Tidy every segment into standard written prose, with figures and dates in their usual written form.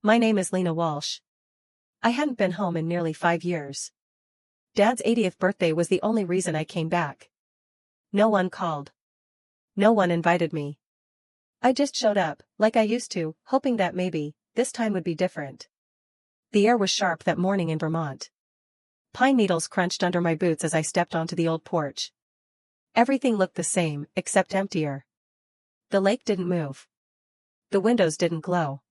My name is Lena Walsh. I hadn't been home in nearly 5 years. Dad's 80th birthday was the only reason I came back. No one called. No one invited me. I just showed up, like I used to, hoping that maybe, this time would be different. The air was sharp that morning in Vermont. Pine needles crunched under my boots as I stepped onto the old porch. Everything looked the same, except emptier. The lake didn't move. The windows didn't glow.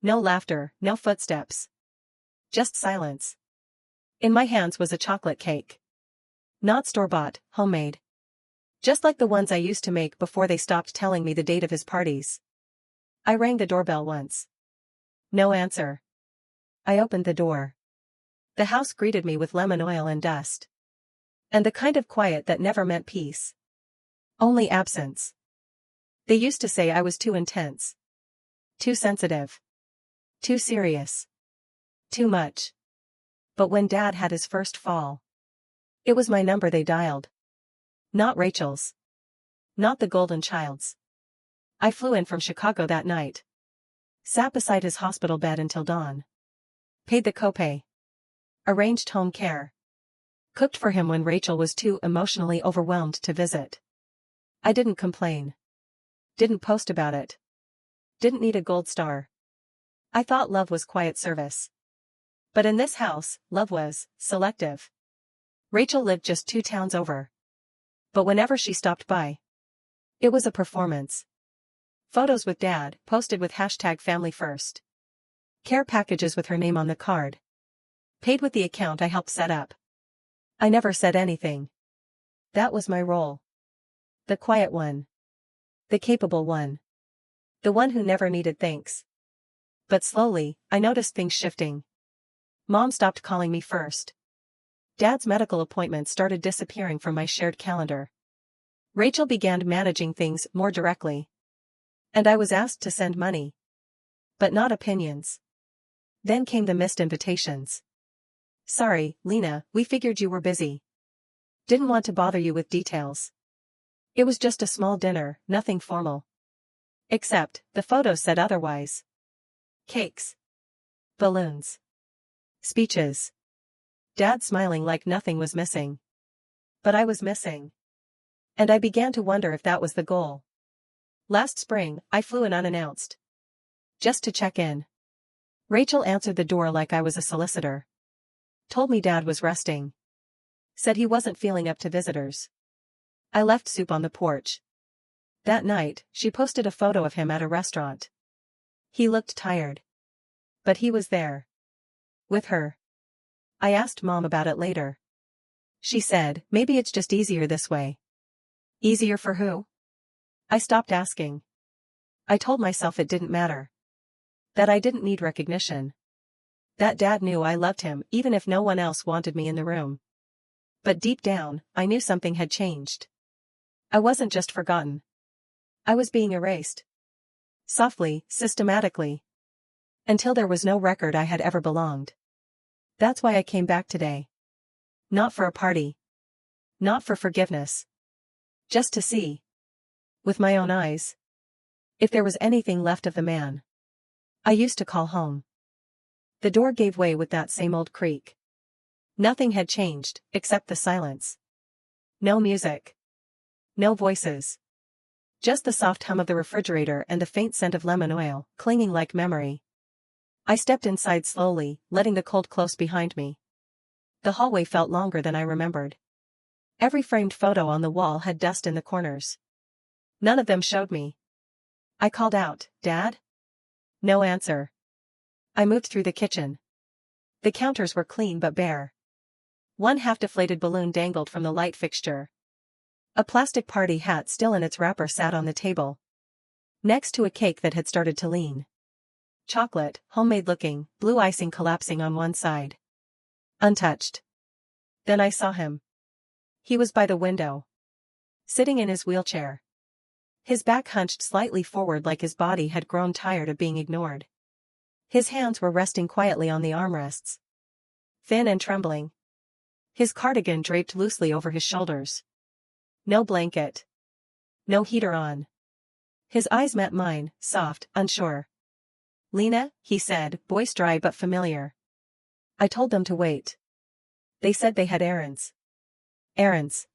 No laughter, no footsteps. Just silence. In my hands was a chocolate cake. Not store-bought, homemade. Just like the ones I used to make before they stopped telling me the date of his parties. I rang the doorbell once. No answer. I opened the door. The house greeted me with lemon oil and dust. And the kind of quiet that never meant peace. Only absence. They used to say I was too intense. Too sensitive. Too serious. Too much. But when Dad had his first fall, it was my number they dialed. Not Rachel's. Not the golden child's. I flew in from Chicago that night. Sat beside his hospital bed until dawn. Paid the copay. Arranged home care. Cooked for him when Rachel was too emotionally overwhelmed to visit. I didn't complain. Didn't post about it. Didn't need a gold star. I thought love was quiet service. But in this house, love was selective. Rachel lived just 2 towns over. But whenever she stopped by, it was a performance. Photos with Dad, posted with #FamilyFirst. Care packages with her name on the card. Paid with the account I helped set up. I never said anything. That was my role. The quiet one. The capable one. The one who never needed thanks. But slowly, I noticed things shifting. Mom stopped calling me first. Dad's medical appointments started disappearing from my shared calendar. Rachel began managing things more directly. And I was asked to send money. But not opinions. Then came the missed invitations. Sorry, Lena, we figured you were busy. Didn't want to bother you with details. It was just a small dinner, nothing formal. Except, the photos said otherwise. Cakes. Balloons. Speeches. Dad smiling like nothing was missing. But I was missing. And I began to wonder if that was the goal. Last spring, I flew in unannounced. Just to check in. Rachel answered the door like I was a solicitor. Told me Dad was resting. Said he wasn't feeling up to visitors. I left soup on the porch. That night, she posted a photo of him at a restaurant. He looked tired. But he was there. With her. I asked Mom about it later. She said, maybe it's just easier this way. Easier for who? I stopped asking. I told myself it didn't matter. That I didn't need recognition. That Dad knew I loved him even if no one else wanted me in the room. But deep down, I knew something had changed. I wasn't just forgotten. I was being erased. Softly, systematically. Until there was no record I had ever belonged. That's why I came back today. Not for a party. Not for forgiveness. Just to see. With my own eyes. If there was anything left of the man I used to call home. The door gave way with that same old creak. Nothing had changed, except the silence. No music. No voices. Just the soft hum of the refrigerator and the faint scent of lemon oil, clinging like memory. I stepped inside slowly, letting the cold close behind me. The hallway felt longer than I remembered. Every framed photo on the wall had dust in the corners. None of them showed me. I called out, Dad? No answer. I moved through the kitchen. The counters were clean but bare. One half-deflated balloon dangled from the light fixture. A plastic party hat still in its wrapper sat on the table. Next to a cake that had started to lean. Chocolate, homemade looking, blue icing collapsing on one side. Untouched. Then I saw him. He was by the window. Sitting in his wheelchair. His back hunched slightly forward like his body had grown tired of being ignored. His hands were resting quietly on the armrests. Thin and trembling. His cardigan draped loosely over his shoulders. No blanket. No heater on. His eyes met mine, soft, unsure. Lena, he said, voice dry but familiar. I told them to wait. They said they had errands. Errands.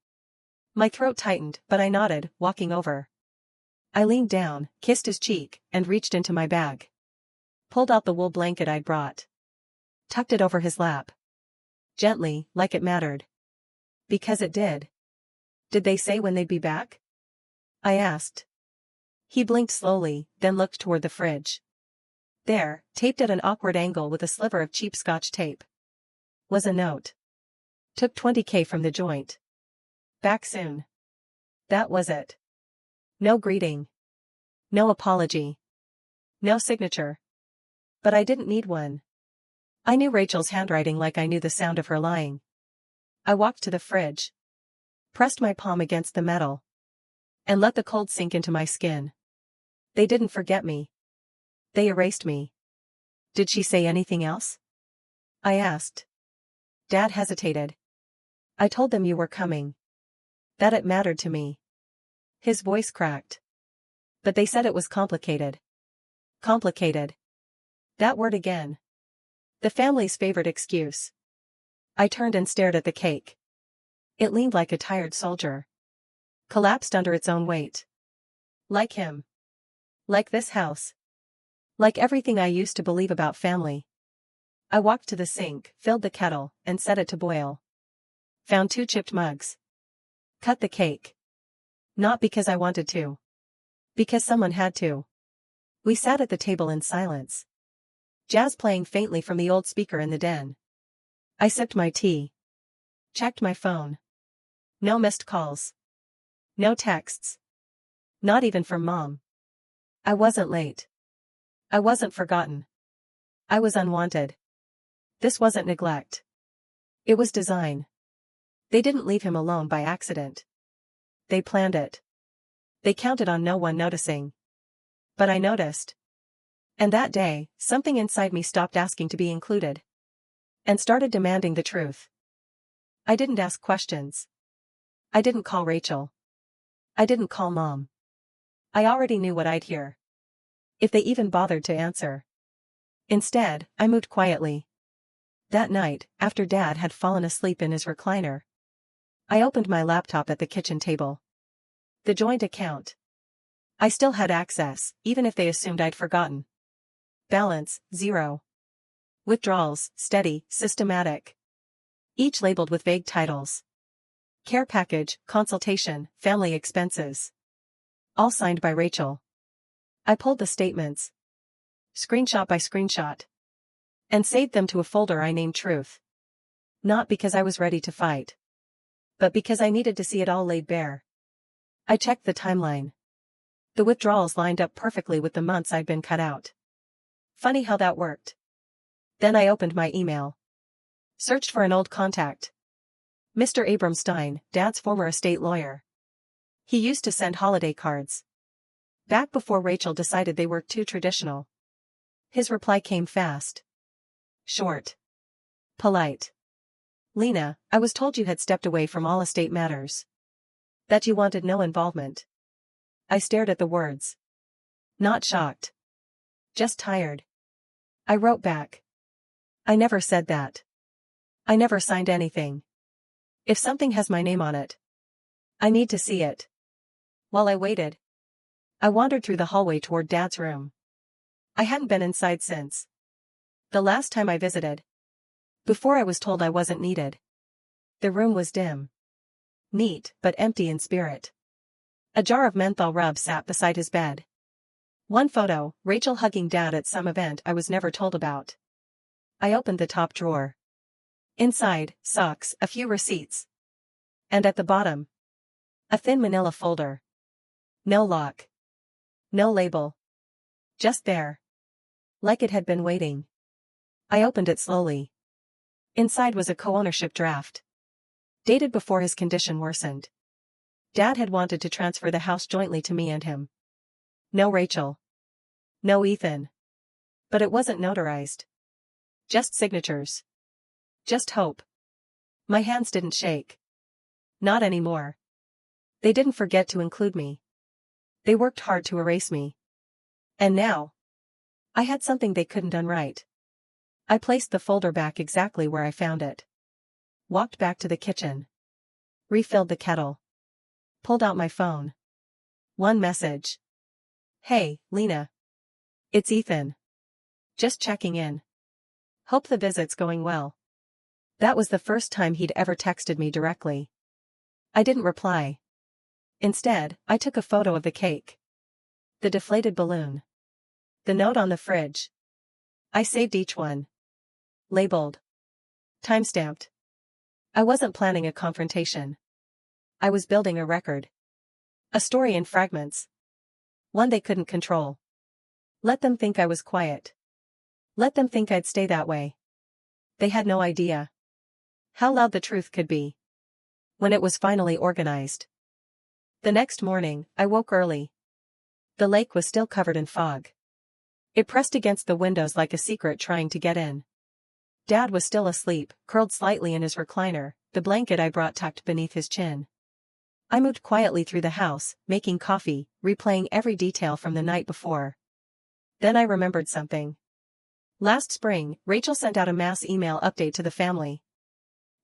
My throat tightened, but I nodded, walking over. I leaned down, kissed his cheek, and reached into my bag. Pulled out the wool blanket I'd brought. Tucked it over his lap. Gently, like it mattered. Because it did. Did they say when they'd be back? I asked. He blinked slowly, then looked toward the fridge. There, taped at an awkward angle with a sliver of cheap Scotch tape, was a note. Took $20K from the joint. Back soon. That was it. No greeting. No apology. No signature. But I didn't need one. I knew Rachel's handwriting like I knew the sound of her lying. I walked to the fridge. Pressed my palm against the metal. And let the cold sink into my skin. They didn't forget me. They erased me. Did she say anything else? I asked. Dad hesitated. I told them you were coming. That it mattered to me. His voice cracked. But they said it was complicated. Complicated. That word again. The family's favorite excuse. I turned and stared at the cake. It leaned like a tired soldier. Collapsed under its own weight. Like him. Like this house. Like everything I used to believe about family. I walked to the sink, filled the kettle, and set it to boil. Found 2 chipped mugs. Cut the cake. Not because I wanted to. Because someone had to. We sat at the table in silence. Jazz playing faintly from the old speaker in the den. I sipped my tea. Checked my phone. No missed calls. No texts. Not even from Mom. I wasn't late. I wasn't forgotten. I was unwanted. This wasn't neglect. It was design. They didn't leave him alone by accident. They planned it. They counted on no one noticing. But I noticed. And that day, something inside me stopped asking to be included. And started demanding the truth. I didn't ask questions. I didn't call Rachel. I didn't call Mom. I already knew what I'd hear. If they even bothered to answer. Instead, I moved quietly. That night, after Dad had fallen asleep in his recliner, I opened my laptop at the kitchen table. The joint account. I still had access, even if they assumed I'd forgotten. Balance, 0. Withdrawals, steady, systematic. Each labeled with vague titles. Care package, consultation, family expenses. All signed by Rachel. I pulled the statements. Screenshot by screenshot. And saved them to a folder I named Truth. Not because I was ready to fight. But because I needed to see it all laid bare. I checked the timeline. The withdrawals lined up perfectly with the months I'd been cut out. Funny how that worked. Then I opened my email. Searched for an old contact. Mr. Abramstein, Dad's former estate lawyer. He used to send holiday cards. Back before Rachel decided they were too traditional. His reply came fast. Short. Polite. Lena, I was told you had stepped away from all estate matters. That you wanted no involvement. I stared at the words. Not shocked. Just tired. I wrote back. I never said that. I never signed anything. If something has my name on it, I need to see it. While I waited, I wandered through the hallway toward Dad's room. I hadn't been inside since the last time I visited. Before I was told I wasn't needed. The room was dim. Neat, but empty in spirit. A jar of menthol rub sat beside his bed. One photo, Rachel hugging Dad at some event I was never told about. I opened the top drawer. Inside, socks, a few receipts. And at the bottom, a thin manila folder. No lock. No label. Just there. Like it had been waiting. I opened it slowly. Inside was a co-ownership draft. Dated before his condition worsened. Dad had wanted to transfer the house jointly to me and him. No Rachel. No Ethan. But it wasn't notarized. Just signatures. Just hope. My hands didn't shake. Not anymore. They didn't forget to include me. They worked hard to erase me. And now, I had something they couldn't unwrite. I placed the folder back exactly where I found it. Walked back to the kitchen. Refilled the kettle. Pulled out my phone. One message. Hey, Lena. It's Ethan. Just checking in. Hope the visit's going well. That was the first time he'd ever texted me directly. I didn't reply. Instead, I took a photo of the cake. The deflated balloon. The note on the fridge. I saved each one. Labeled. Timestamped. I wasn't planning a confrontation. I was building a record. A story in fragments. One they couldn't control. Let them think I was quiet. Let them think I'd stay that way. They had no idea how loud the truth could be. When it was finally organized. The next morning, I woke early. The lake was still covered in fog. It pressed against the windows like a secret trying to get in. Dad was still asleep, curled slightly in his recliner, the blanket I brought tucked beneath his chin. I moved quietly through the house, making coffee, replaying every detail from the night before. Then I remembered something. Last spring, Rachel sent out a mass email update to the family.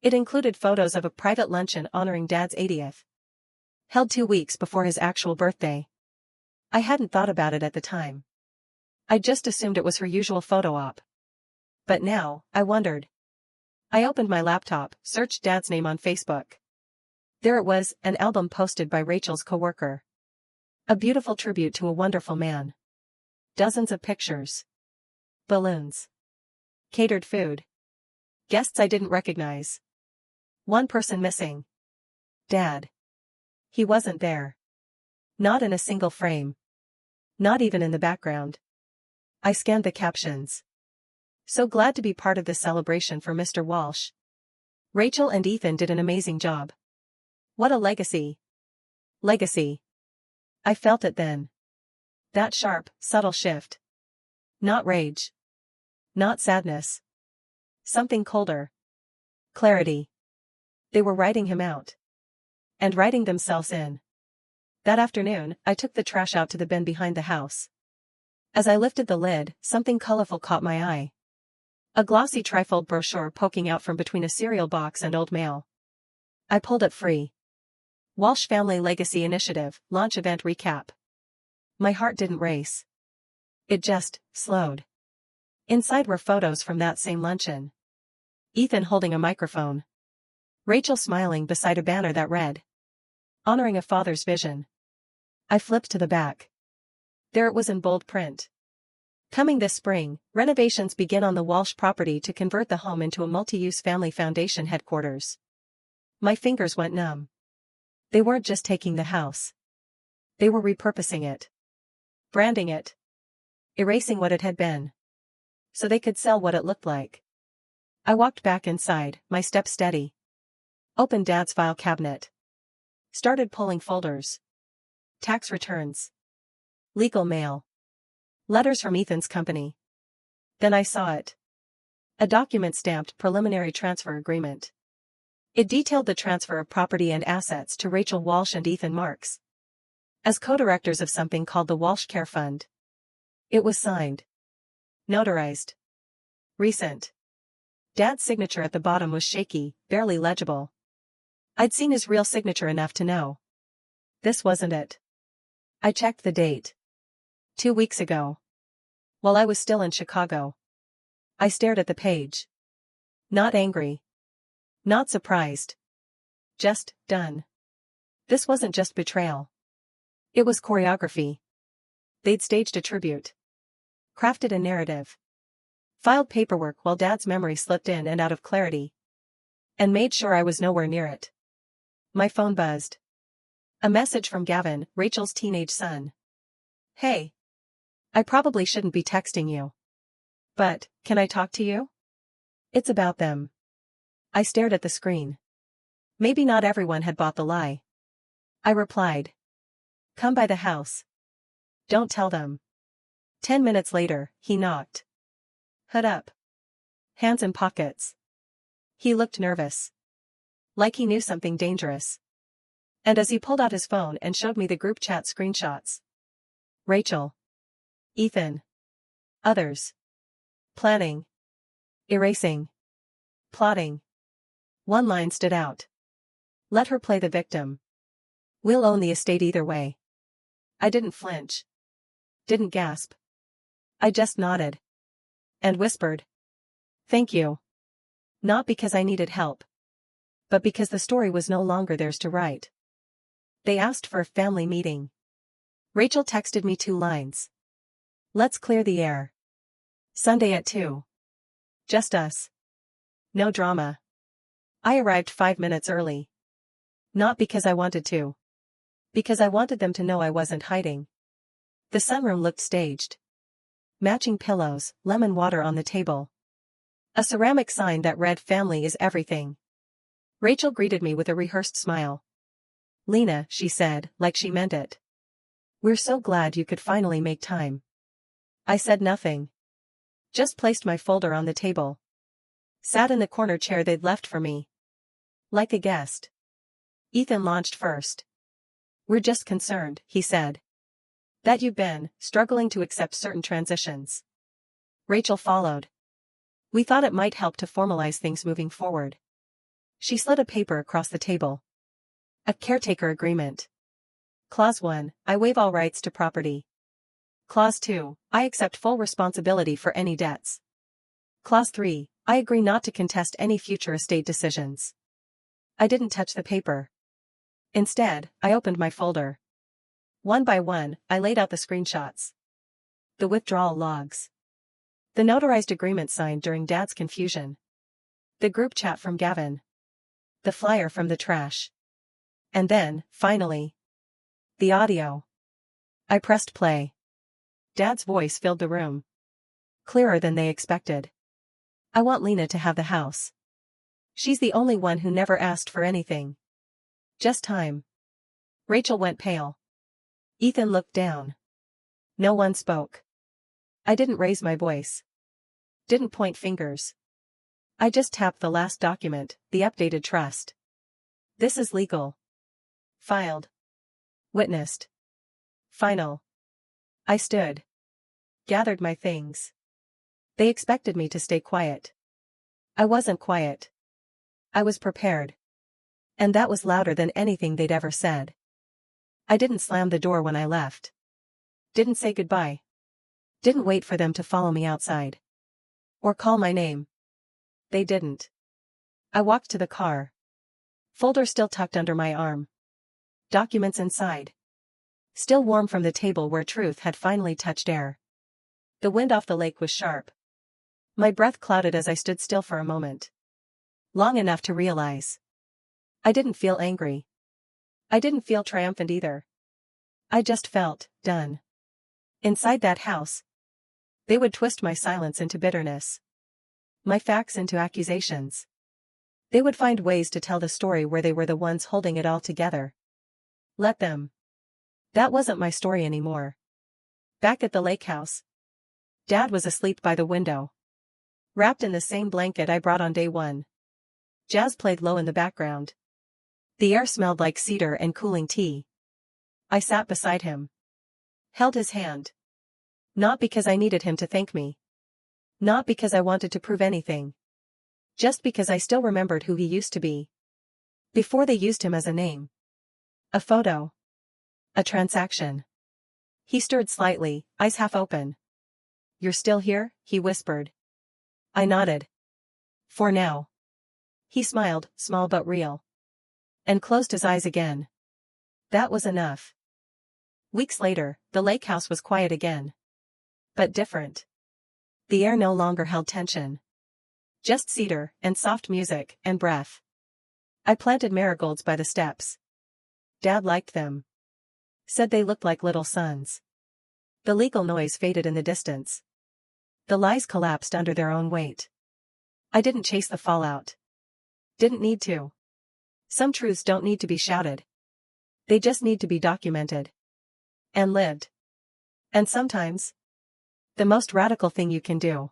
It included photos of a private luncheon honoring Dad's 80th. Held 2 weeks before his actual birthday. I hadn't thought about it at the time. I just assumed it was her usual photo op. But now, I wondered. I opened my laptop, searched Dad's name on Facebook. There it was, an album posted by Rachel's coworker. A beautiful tribute to a wonderful man. Dozens of pictures. Balloons. Catered food. Guests I didn't recognize. One person missing. Dad. He wasn't there. Not in a single frame. Not even in the background. I scanned the captions. So glad to be part of this celebration for Mr. Walsh. Rachel and Ethan did an amazing job. What a legacy. Legacy. I felt it then. That sharp, subtle shift. Not rage. Not sadness. Something colder. Clarity. They were writing him out. And writing themselves in. That afternoon, I took the trash out to the bin behind the house. As I lifted the lid, something colorful caught my eye. A glossy trifold brochure poking out from between a cereal box and old mail. I pulled it free. Walsh Family Legacy Initiative, Launch Event Recap. My heart didn't race. It just slowed. Inside were photos from that same luncheon. Ethan holding a microphone. Rachel smiling beside a banner that read, Honoring a Father's Vision. I flipped to the back. There it was in bold print. Coming this spring, renovations begin on the Walsh property to convert the home into a multi-use family foundation headquarters. My fingers went numb. They weren't just taking the house. They were repurposing it. Branding it. Erasing what it had been. So they could sell what it looked like. I walked back inside, my steps steady. Opened Dad's file cabinet. Started pulling folders. Tax returns. Legal mail. Letters from Ethan's company. Then I saw it. A document stamped preliminary transfer agreement. It detailed the transfer of property and assets to Rachel Walsh and Ethan Marks as co-directors of something called the Walsh Care Fund. It was signed. Notarized. Recent. Dad's signature at the bottom was shaky, barely legible. I'd seen his real signature enough to know. This wasn't it. I checked the date. 2 weeks ago. While I was still in Chicago. I stared at the page. Not angry. Not surprised. Just done. This wasn't just betrayal. It was choreography. They'd staged a tribute. Crafted a narrative. Filed paperwork while Dad's memory slipped in and out of clarity. And made sure I was nowhere near it. My phone buzzed. A message from Gavin, Rachel's teenage son. Hey. I probably shouldn't be texting you. But, can I talk to you? It's about them. I stared at the screen. Maybe not everyone had bought the lie. I replied. Come by the house. Don't tell them. 10 minutes later, he knocked. Hood up. Hands in pockets. He looked nervous. Like he knew something dangerous. And as he pulled out his phone and showed me the group chat screenshots. Rachel. Ethan. Others. Planning. Erasing. Plotting. One line stood out. Let her play the victim. We'll own the estate either way. I didn't flinch. Didn't gasp. I just nodded. And whispered. Thank you. Not because I needed help. But because the story was no longer theirs to write. They asked for a family meeting. Rachel texted me 2 lines. Let's clear the air. Sunday at 2. Just us. No drama. I arrived 5 minutes early. Not because I wanted to. Because I wanted them to know I wasn't hiding. The sunroom looked staged. Matching pillows, lemon water on the table. A ceramic sign that read "Family is everything." Rachel greeted me with a rehearsed smile. Lena, she said, like she meant it. We're so glad you could finally make time. I said nothing. Just placed my folder on the table. Sat in the corner chair they'd left for me. Like a guest. Ethan launched first. We're just concerned, he said. That you've been struggling to accept certain transitions. Rachel followed. We thought it might help to formalize things moving forward. She slid a paper across the table. A caretaker agreement. Clause 1, I waive all rights to property. Clause 2, I accept full responsibility for any debts. Clause 3, I agree not to contest any future estate decisions. I didn't touch the paper. Instead, I opened my folder. One by one, I laid out the screenshots. The withdrawal logs. The notarized agreement signed during Dad's confusion. The group chat from Gavin. The flyer from the trash. And then, finally, the audio. I pressed play. Dad's voice filled the room. Clearer than they expected. I want Lena to have the house. She's the only one who never asked for anything. Just time. Rachel went pale. Ethan looked down. No one spoke. I didn't raise my voice. Didn't point fingers. I just tapped the last document, the updated trust. This is legal. Filed. Witnessed. Final. I stood. Gathered my things. They expected me to stay quiet. I wasn't quiet. I was prepared. And that was louder than anything they'd ever said. I didn't slam the door when I left. Didn't say goodbye. Didn't wait for them to follow me outside. Or call my name. They didn't. I walked to the car. Folder still tucked under my arm. Documents inside. Still warm from the table where truth had finally touched air. The wind off the lake was sharp. My breath clouded as I stood still for a moment. Long enough to realize. I didn't feel angry. I didn't feel triumphant either. I just felt done. Inside that house, they would twist my silence into bitterness. My facts into accusations. They would find ways to tell the story where they were the ones holding it all together. Let them. That wasn't my story anymore. Back at the lake house, Dad was asleep by the window. Wrapped in the same blanket I brought on day 1. Jazz played low in the background. The air smelled like cedar and cooling tea. I sat beside him. Held his hand. Not because I needed him to thank me. Not because I wanted to prove anything. Just because I still remembered who he used to be. Before they used him as a name. A photo. A transaction. He stirred slightly, eyes half open. You're still here? He whispered. I nodded. For now. He smiled, small but real. And closed his eyes again. That was enough. Weeks later, the lake house was quiet again. But different. The air no longer held tension. Just cedar, and soft music, and breath. I planted marigolds by the steps. Dad liked them. Said they looked like little suns. The legal noise faded in the distance. The lies collapsed under their own weight. I didn't chase the fallout. Didn't need to. Some truths don't need to be shouted. They just need to be documented. And lived. And sometimes, the most radical thing you can do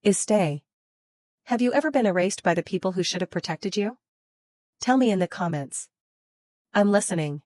is stay. Have you ever been erased by the people who should have protected you? Tell me in the comments. I'm listening.